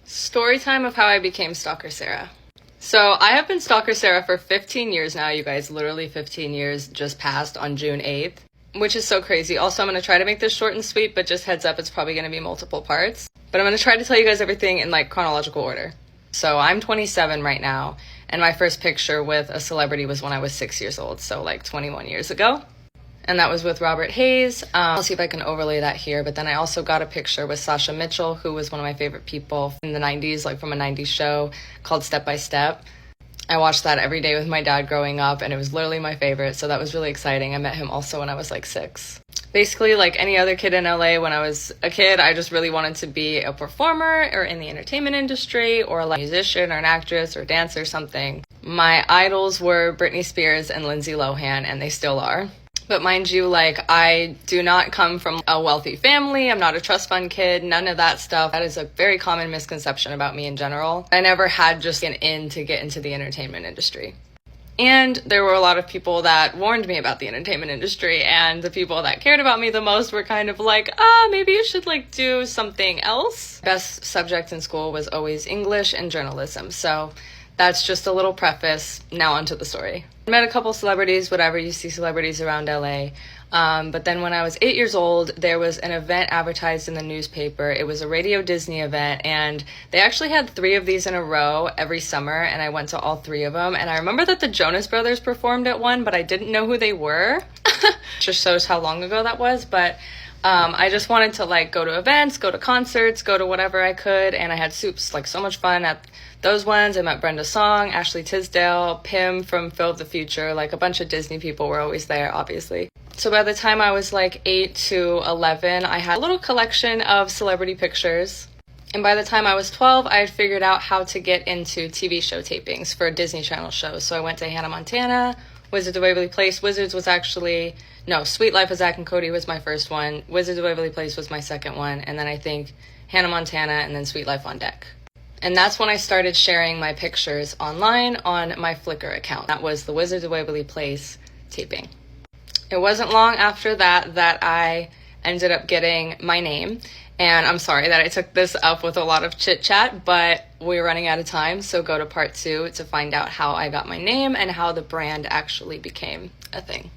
Story time of how I became Stalker Sarah. So I have been Stalker Sarah for 15 years now, you guys. Literally 15 years just passed on June 8th, which is so crazy. Also, I'm going to try to make this short and sweet, but just heads up, it's probably going to be multiple parts. But I'm going to try to tell you guys everything in like chronological order. So I'm 27 right now, and my first picture with a celebrity was when I was 6 years old, so like 21 years ago. And that was with Robert Hayes. I'll see if I can overlay that here. But then I also got a picture with Sasha Mitchell, who was one of my favorite people in the 90s, like from a 90s show called Step by Step. I watched that every day with my dad growing up, and it was literally my favorite. So that was really exciting. I met him also when I was like 6. Basically, like any other kid in LA, when I was a kid, I just really wanted to be a performer or in the entertainment industry or like a musician or an actress or dancer or something. My idols were Britney Spears and Lindsay Lohan, and they still are. But mind you, like, I do not come from a wealthy family. I'm not a trust fund kid, none of that stuff. That is a very common misconception about me in general. I never had just an in to get into the entertainment industry. And there were a lot of people that warned me about the entertainment industry, and the people that cared about me the most were kind of like, maybe you should like do something else. Best subject in school was always English and journalism. So that's just a little preface. Now onto the story. I met a couple celebrities, whatever, you see celebrities around LA. But then when I was 8 years old, there was an event advertised in the newspaper. It was a Radio Disney event, and they actually had 3 of these in a row every summer, and I went to all 3 of them. And I remember that the Jonas Brothers performed at one, but I didn't know who they were. Just shows how long ago that was. But I just wanted to like go to events, go to concerts, go to whatever I could, and I had like so much fun at those ones. I met Brenda Song, Ashley Tisdale, Pim from Phil of the Future, like a bunch of Disney people were always there, obviously. So by the time I was like 8 to 11, I had a little collection of celebrity pictures. And by the time I was 12, I had figured out how to get into TV show tapings for Disney Channel shows. So I went to Hannah Montana, Wizards of Waverly Place. Sweet Life of Zack and Cody was my first one. Wizards of Waverly Place was my second one. And then I think Hannah Montana and then Sweet Life on deck. And that's when I started sharing my pictures online on my Flickr account. That was the Wizards of Waverly Place taping. It wasn't long after that I ended up getting my name. And I'm sorry that I took this up with a lot of chit chat, but we're running out of time. So go to part 2 to find out how I got my name and how the brand actually became a thing.